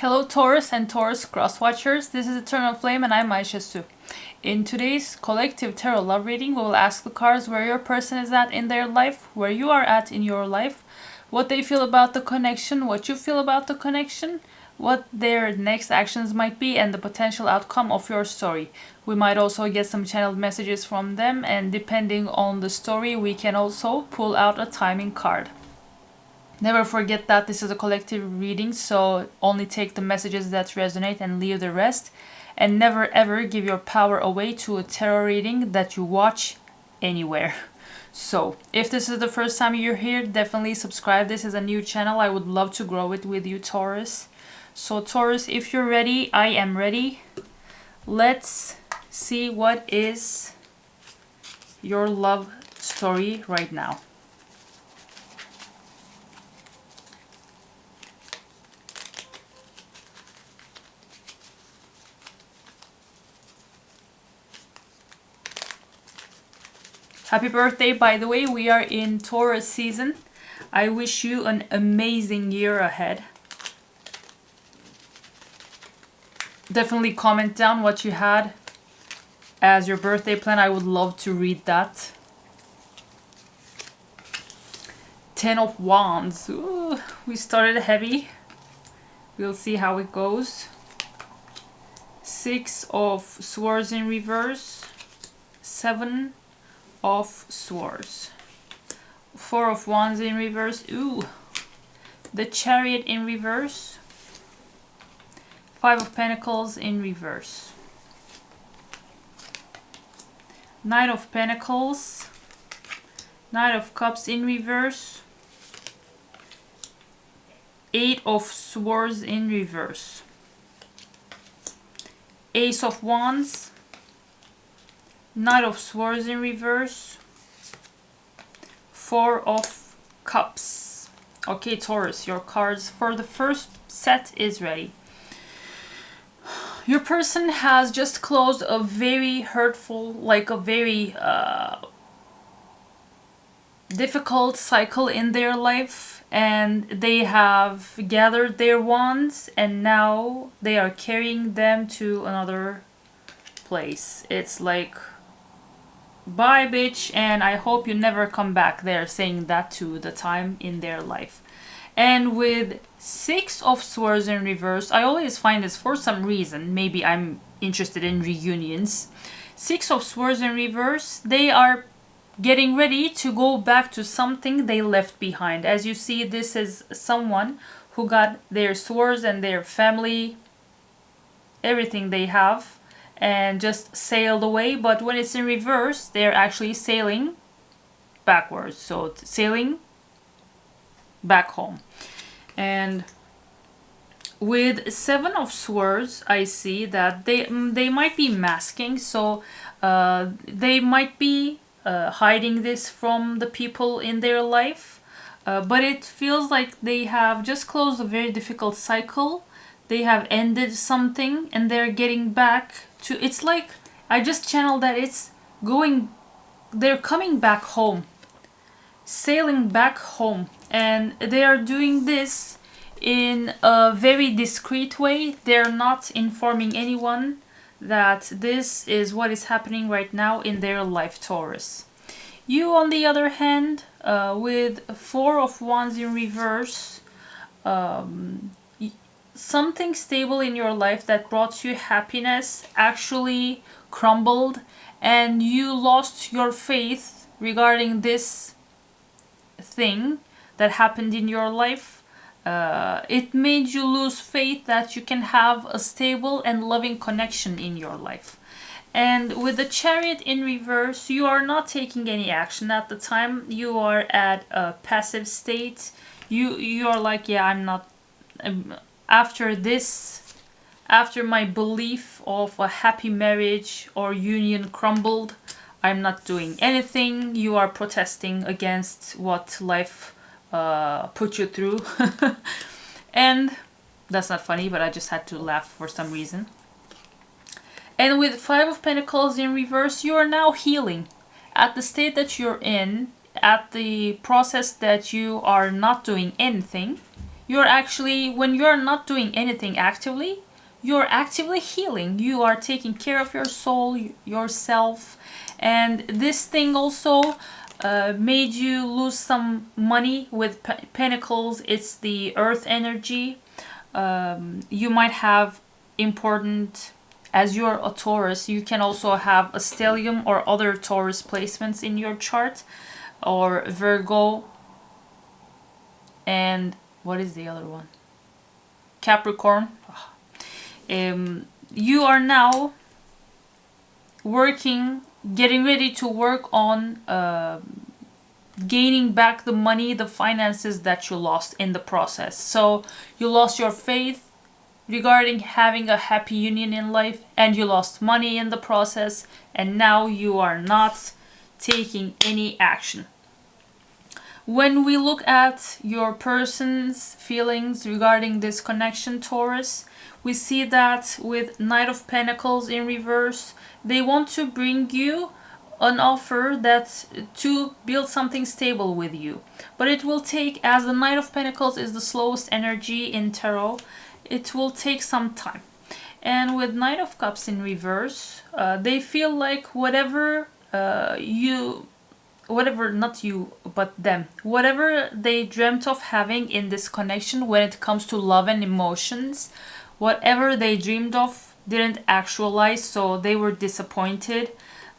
Hello Taurus and Taurus cross watchers, this is Eternal Flame and I'm Aisha Su. In today's collective tarot love reading, we will ask the cards where your person is at in their life, where you are at in your life, what they feel about the connection, what you feel about the connection, what their next actions might be, and the potential outcome of your story. We might also get some channeled messages from them, and depending on the story, we can also pull out a timing card. Never forget that this is a collective reading, so only take the messages that resonate and leave the rest. And never ever give your power away to a tarot reading that you watch anywhere. So, if this is the first time you're here, definitely subscribe. This is a new channel. I would love to grow it with you, Taurus. So, Taurus, if you're ready, I am ready. Let's see what is your love story right now. Happy birthday, by the way. We are in Taurus season. I wish you an amazing year ahead. Definitely comment down what you had as your birthday plan. I would love to read that. 10 of Wands. Ooh, we started heavy. We'll see how it goes. 6 of Swords in reverse. 7 of Swords. 4 of Wands in reverse. Ooh. The Chariot in reverse. 5 of Pentacles in reverse. 9 of Pentacles. 9 of Cups in reverse. 8 of Swords in reverse. Ace of Wands. Knight of Swords in reverse. 4 of Cups. Okay, Taurus, your cards for the first set is ready. Your person has just closed a very hurtful, like a very difficult cycle in their life, and they have gathered their wands and now they are carrying them to another place. It's like, bye bitch, and I hope you never come back. They're saying that to the time in their life. And with 6 of Swords in reverse, I always find this for some reason, maybe I'm interested in reunions. 6 of Swords in reverse, they are getting ready to go back to something they left behind. As you see, this is someone who got their swords and their family, everything they have, and just sailed away. But when it's in reverse, they're actually sailing backwards, so sailing back home. And with 7 of Swords, I see that they might be masking, so they might be hiding this from the people in their life, but it feels like they have just closed a very difficult cycle. They have ended something and they're getting back to, it's like, I just channeled that it's going, they're coming back home, sailing back home, and they are doing this in a very discreet way. They're not informing anyone that this is what is happening right now in their life, Taurus. You, on the other hand, with 4 of Wands in reverse, something stable in your life that brought you happiness actually crumbled, and you lost your faith regarding this thing that happened in your life. It made you lose faith that you can have a stable and loving connection in your life. And with the Chariot in reverse, you are not taking any action at the time. You are at a passive state. You are like, yeah, I'm not, after this, after my belief of a happy marriage or union crumbled, I'm not doing anything. You are protesting against what life put you through. And that's not funny, but I just had to laugh for some reason. And with 5 of Pentacles in reverse, you are now healing. At the state that you're in, at the process that you are not doing anything, You're actually, when you're not doing anything actively, you're actively healing. You are taking care of your soul, yourself. And this thing also made you lose some money with pentacles. It's the earth energy. You might have important, as you're a Taurus, you can also have a stellium or other Taurus placements in your chart, or Virgo, and what is the other one? Capricorn. You are now getting ready to work on gaining back the money, the finances that you lost in the process. So you lost your faith regarding having a happy union in life, and you lost money in the process, and now you are not taking any action. When we look at your person's feelings regarding this connection, Taurus, we see that with Knight of Pentacles in reverse, they want to bring you an offer that to build something stable with you. But it will take, as the Knight of Pentacles is the slowest energy in tarot, it will take some time. And with Knight of Cups in reverse, they feel like whatever not you, but them, whatever they dreamt of having in this connection when it comes to love and emotions, whatever they dreamed of didn't actualize, so they were disappointed.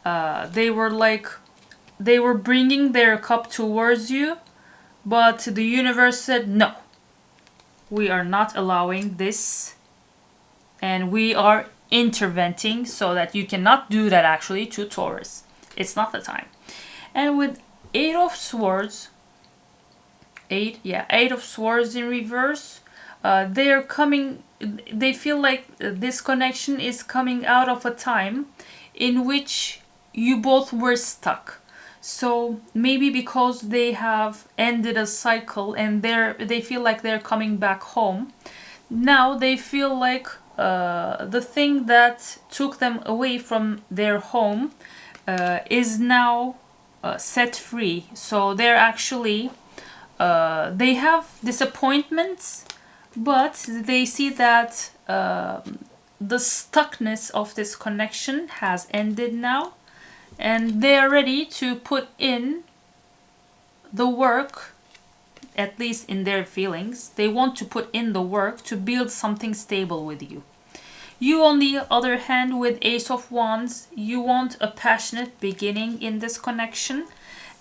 They were bringing their cup towards you, but the universe said, no, we are not allowing this, and we are intervening so that you cannot do that actually to Taurus. It's not the time. And with Eight of Swords in reverse, they feel like this connection is coming out of a time in which you both were stuck. So maybe because they have ended a cycle and they feel like they're coming back home, now they feel like the thing that took them away from their home is now set free. So they're actually they have disappointments, but they see that the stuckness of this connection has ended now, and they are ready to put in the work. At least in their feelings, they want to put in the work to build something stable with you. You, on the other hand, with Ace of Wands, you want a passionate beginning in this connection.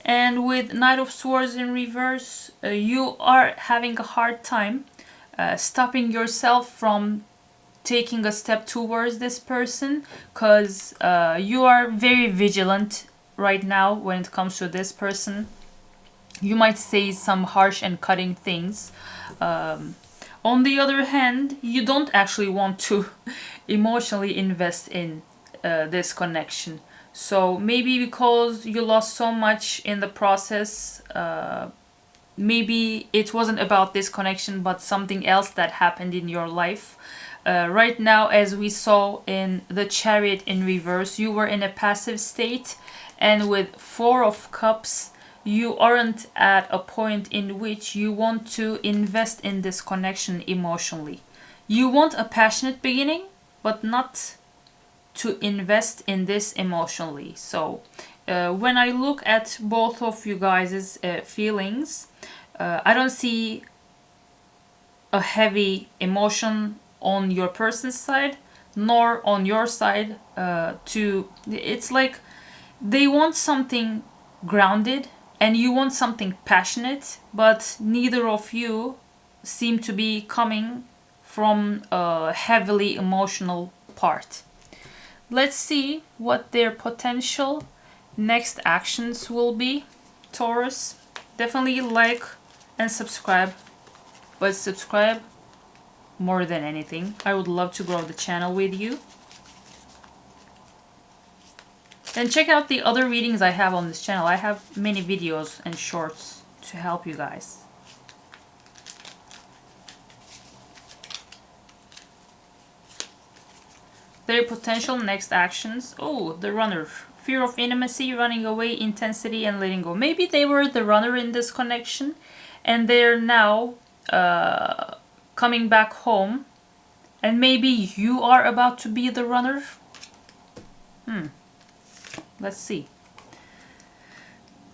And with Knight of Swords in reverse, you are having a hard time stopping yourself from taking a step towards this person, because you are very vigilant right now when it comes to this person. You might say some harsh and cutting things. On the other hand, you don't actually want to emotionally invest in this connection. So maybe because you lost so much in the process, maybe it wasn't about this connection but something else that happened in your life. Right now, as we saw in the Chariot in reverse, you were in a passive state, and with Four of Cups, you aren't at a point in which you want to invest in this connection emotionally. You want a passionate beginning, but not to invest in this emotionally. So when I look at both of you guys' feelings, I don't see a heavy emotion on your person's side, nor on your side. It's like they want something grounded and you want something passionate, but neither of you seem to be coming from a heavily emotional part. Let's see what their potential next actions will be. Taurus, definitely like and subscribe, but subscribe more than anything. I would love to grow the channel with you. And check out the other readings I have on this channel. I have many videos and shorts to help you guys. Their potential next actions. Oh, the runner. Fear of intimacy, running away, intensity, and letting go. Maybe they were the runner in this connection, and they're now coming back home, and maybe you are about to be the runner. Let's see.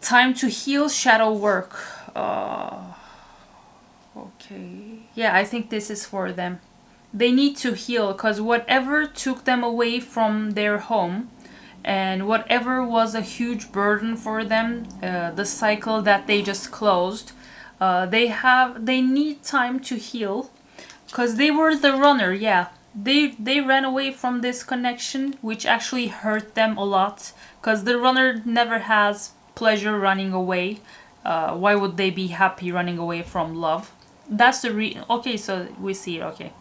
Time to heal, shadow work. Okay. Yeah, I think this is for them. They need to heal because whatever took them away from their home and whatever was a huge burden for them, the cycle that they just closed, they need time to heal because they were the runner. Yeah, they ran away from this connection, which actually hurt them a lot because the runner never has pleasure running away. Why would they be happy running away from love? That's the okay, so we see it. Okay,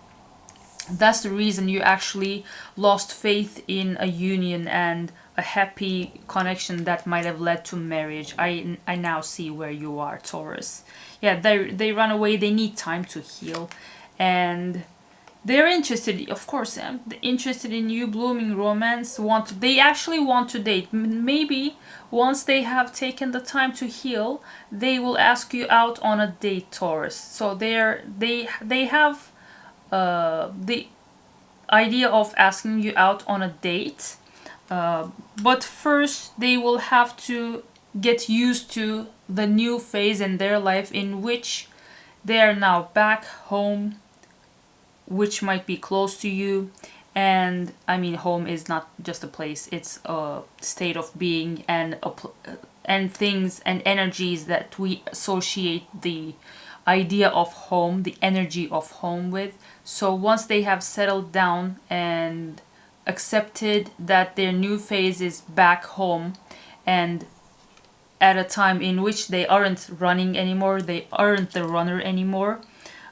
that's the reason you actually lost faith in a union and a happy connection that might have led to marriage. I now see where you are, Taurus. Yeah, they run away. They need time to heal, and they're interested, of course, interested in you, blooming romance. They actually want to date. Maybe once they have taken the time to heal, they will ask you out on a date, Taurus. So they have the idea of asking you out on a date. But first, they will have to get used to the new phase in their life in which they are now back home, which might be close to you. And I mean, home is not just a place, it's a state of being and and things and energies that we associate the idea of home, the energy of home with. So once they have settled down and accepted that their new phase is back home, and at a time in which they aren't running anymore, they aren't the runner anymore,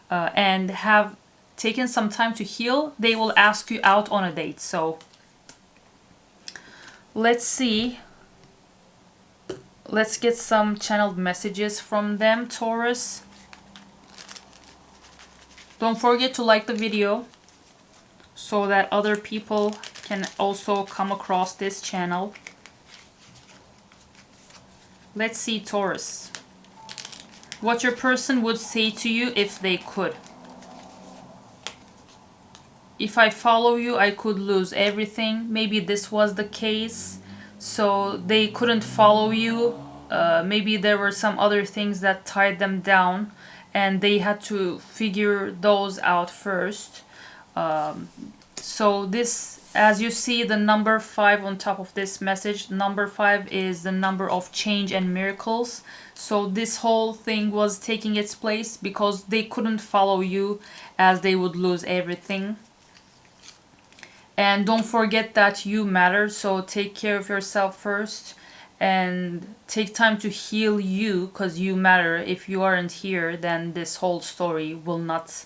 and have taken some time to heal, they will ask you out on a date. So let's see. Let's get some channeled messages from them, Taurus. Don't forget to like the video so that other people can also come across this channel. Let's see, Taurus, what your person would say to you if they could. If I follow you, I could lose everything. Maybe this was the case. So they couldn't follow you. Maybe there were some other things that tied them down and they had to figure those out first. So this, as you see the number 5 on top of this message, number 5 is the number of change and miracles. So this whole thing was taking its place because they couldn't follow you, as they would lose everything. And don't forget that you matter, so take care of yourself first and take time to heal you, because you matter. If you aren't here, then this whole story will not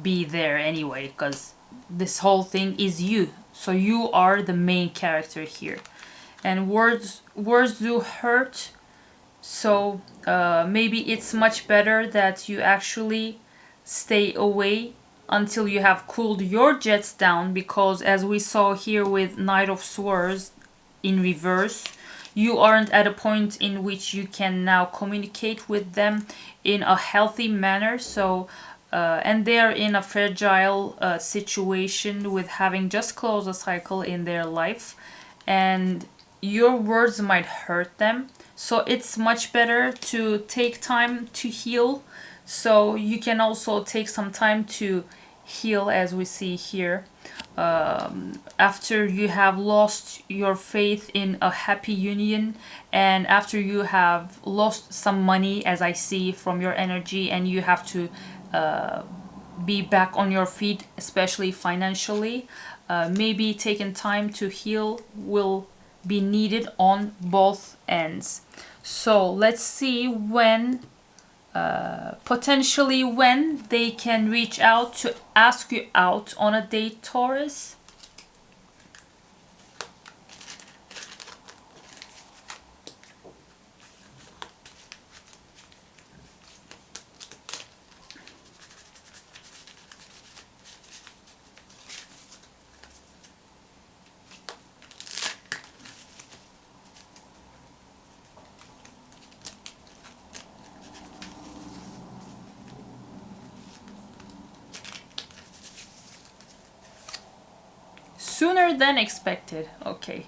be there anyway, because this whole thing is you. So you are the main character here. And words do hurt, so maybe it's much better that you actually stay away until you have cooled your jets down, because as we saw here with Knight of Swords in reverse, you aren't at a point in which you can now communicate with them in a healthy manner. So and they're in a fragile situation with having just closed a cycle in their life, and your words might hurt them. So it's much better to take time to heal. So you can also take some time to heal, as we see here. After you have lost your faith in a happy union, and after you have lost some money, as I see from your energy, and you have to be back on your feet, especially financially, maybe taking time to heal will be needed on both ends. So let's see when potentially when they can reach out to ask you out on a date, Taurus. sooner than expected. Okay.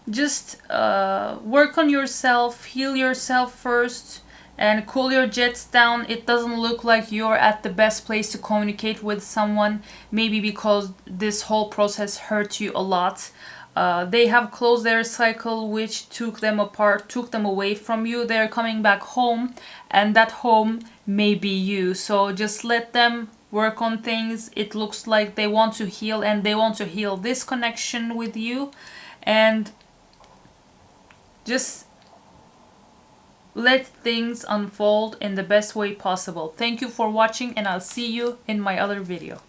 Just work on yourself, heal yourself first, and cool your jets down. It doesn't look like you're at the best place to communicate with someone, maybe because this whole process hurt you a lot. They have closed their cycle, which took them apart, took them away from you. They're coming back home, and that home may be you. So just let them work on things. It looks like they want to heal, and they want to heal this connection with you. And just let things unfold in the best way possible. Thank you for watching, and I'll see you in my other video.